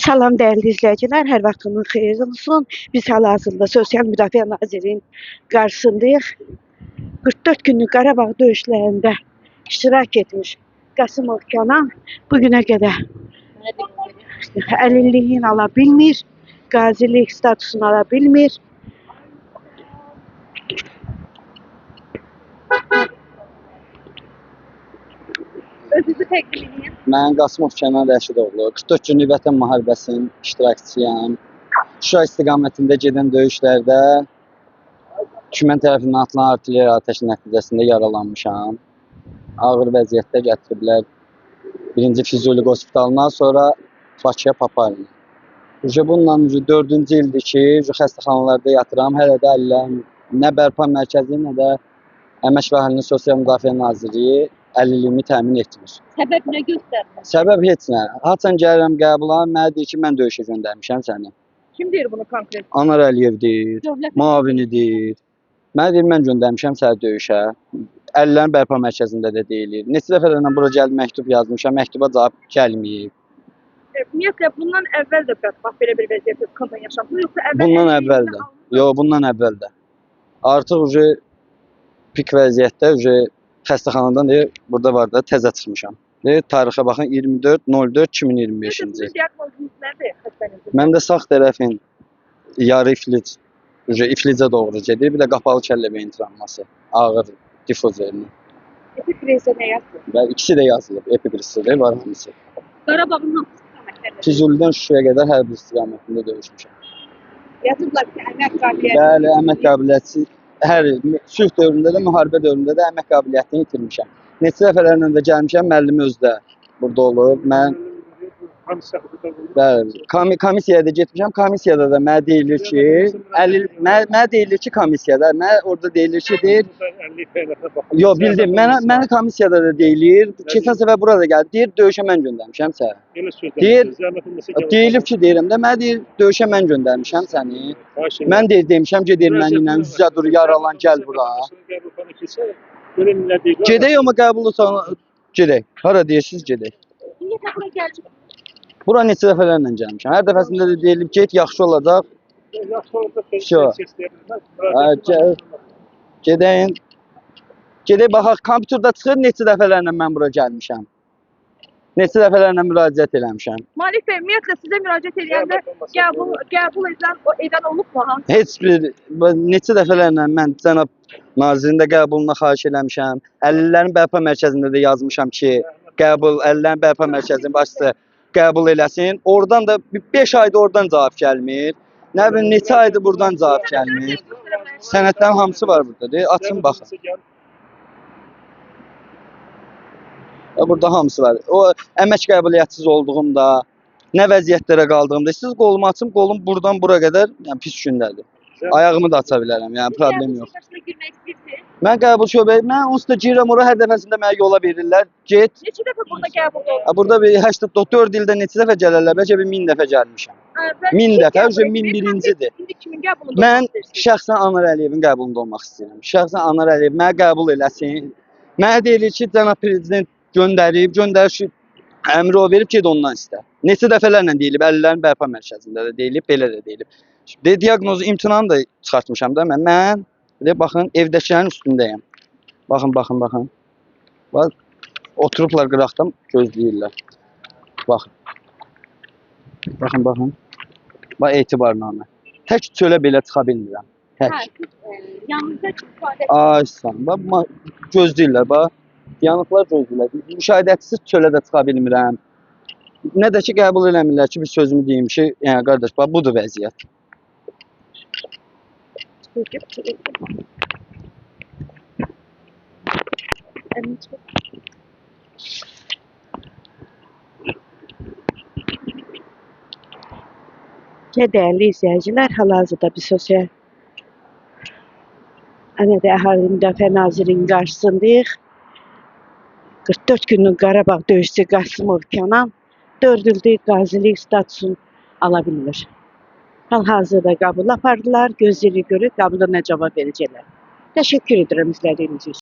Salam dəyərli izləyicilər, hər vaxtınız xeyir olsun. Biz hal-hazırda Sosial Müdafiə Nazirinin qarşısındayıq. 44 günlük Qarabağ döyüşlərində iştirak etmiş Qasımov Kənan bugünə qədər əlilliyin ala bilmir, qazilik statusunu ala bilmir. Özünüzü təqdim edin. Mən Qasımov Kənan Rəşidoğlu, 44 günlük Vətən müharibəsinin iştirakçısıyam. Şuşa istiqamətində gedən döyüşlərdə düşmən tərəfindən atılan artilleriya atəşi nəticəsində yaralanmışam. Ağır vəziyyətdə gətiriblər 1-ci Füzuli hospitalına, sonra Bakıya Paparına. Bununla 4-cü ildir ki, xəstəxanalarda yatıram. Hələ də əlillərim nə bərpa mərkəzi, nə də Əmək və Əhalinin Sosial Müdafiə Nazirliyi əlilliyimi təmin etmir. Səbəb nə göstərmir? Səbəb heç nə. Haçan gəlirəm qəbula, mənə deyir ki, mən döyüşə göndərmişəm səni. Kim deyir bunu konkret? Anar Əliyev deyir, müavini deyir. Mənə deyir, mən göndərmişəm səni döyüşə. Əlillərin bərpa mərkəzində də deyilir. Neçə dəfələrlə bura gəlib məktub yazmışam, məktuba cavab gəlməyib. Ümumiyyətlə, bundan əvvəl də bax belə bir vəziyyətdə kompan yaşamısınız, yoxsa əvvəl? Bundan əvvəl də. Yox, bundan əvvəl də. Artıq pik vəziyyətdə xəstəxanadan deyir, burada var da təzə çıxmışam. Tarixə baxın 24.04.2025-ci il. Diaqnozunuz nədir xəstənizin? Məndə sağ tərəfin yarı iflic, iflicə doğru gedir. Bir də qapalı kəllə beyin travması, ağır difuzörlü. Epikrizə nə yazılır? Və ikisi də yazılıb, epikrizdə var hamısı. Qarabağın hansı istiqamətlərində? Füzulidən Şuşaya qədər hər bir istiqamətində döyüşmüşəm. Yazıblar ki, əmək qabiliyyəti. Bəli, əmək qabiliyyəti sülh dövründə də, müharibə dövründə də əmək qabiliyyətini itirmişəm. Neçə dəfələrlə də gəlmişəm, müəllim özü də burada olub. Mən komissiyaya da getmişəm. Komissiyada da mənə deyilir ki, mənə deyilir ki, komissiyada, mənə orada deyilir ki, yox, bildim. Mənə komissiyada da deyilir, keçən səfər burada gəldi, deyir, döyüşə mən göndərmişəm səni. Deyilib ki, deyirəm də, mənə deyir, döyüşə mən göndərmişəm səni. Mən demişəm, gedir mənimlə, üz-üzə dur, yaralan, gəl bura. Gedək, amma qəbul olsan, gedək. Hara deyirsiniz, gedək. Niyə bura gəldik? Bura neçə dəfələrlə gəlmişəm. Hər dəfəsində də deyilib, get, yaxşı olacaq. Gedəyin. Gedək, baxaq, kompüterdə çıxır, neçə dəfələrlə mən bura gəlmişəm. Neçə dəfələrlə müraciət eləmişəm. Malik bəy, ümumiyyətlə sizə müraciət edəndə qəbul edən olubmu? Heç bir, neçə dəfələrlə mən cənab nazirin də qəbuluna xahiş eləmişəm. Əlillərin bərpa mərkəzində də yazmışam ki, əlillərin bərpa mərkəzinin başçısı qəbul eləsin. Oradan da 5 ayda oradan cavab gəlmir. Nə bilim, neçə ayda buradan cavab gəlmir. Sənədlərin hamısı var burada. Açın, baxın. Burada hamısı var. O əmək qəbiliyyətsiz olduğumda, nə vəziyyətlərə qaldığımda, siz qolumu açım, qolum buradan bura qədər pis gündədir. Ayağımı da aça bilərəm, yəni problem yox. Mən qəbul şöbəyi, mən onsuz da girirəm ora, hər dəfəsində mənə yola verirlər. Get. Neçə dəfə burada qəbul olunur? Burada bir 84 ildə neçə dəfə gələrlər, bəlkə bir 1000 dəfə gəlmişəm. 1000 dəfə, 1001-cidir. Mən şəxsən Anar Əliyevin qəbulunda olmaq istəyirəm. Şəxsən Anar Əliyev mənə qəbul eləsin. Mənə deyilir ki, cənab prezident göndərib ki, əmri o verib, ged ondan istə. Neçə dəfələrlə deyilib, əlillərin bərpa mərkəzində də deyilib, belə də deyilib. Diaqnozu imtahanı da çıxartmışam da mən. Baxın, evdəkilərin üstündəyəm. Baxın. Bax, oturublar qıraqdan, gözləyirlər. Baxın. Bax, etibarnamə. Tək çölə belə çıxa bilmirəm. Tək. Yanınızda ifadə Aysan, bax, gözləyirlər, bax. Yanıqlar gözləyirlər. Müşahidətisiz çölə də çıxa bilmirəm. Nə də ki, qəbul eləmirlər ki, bir sözümü deyim ki, yəni, qardaş, bax, budur vəziyyət. Dəyərli izləyicilər, hal-hazırda biz Sosial Əhalinin Müdafiə Nazirinin qarşısındayıq. 44 günlük Qarabağ döyüşçü Qasımov Kənan 4 ildir qazilik statusunu ala bilmir. Hal-hazırda qəbul apardılar, gözləyirik görək qəbulda nə cavab verəcəklər. Təşəkkür edirəm izlədiyiniz üçün.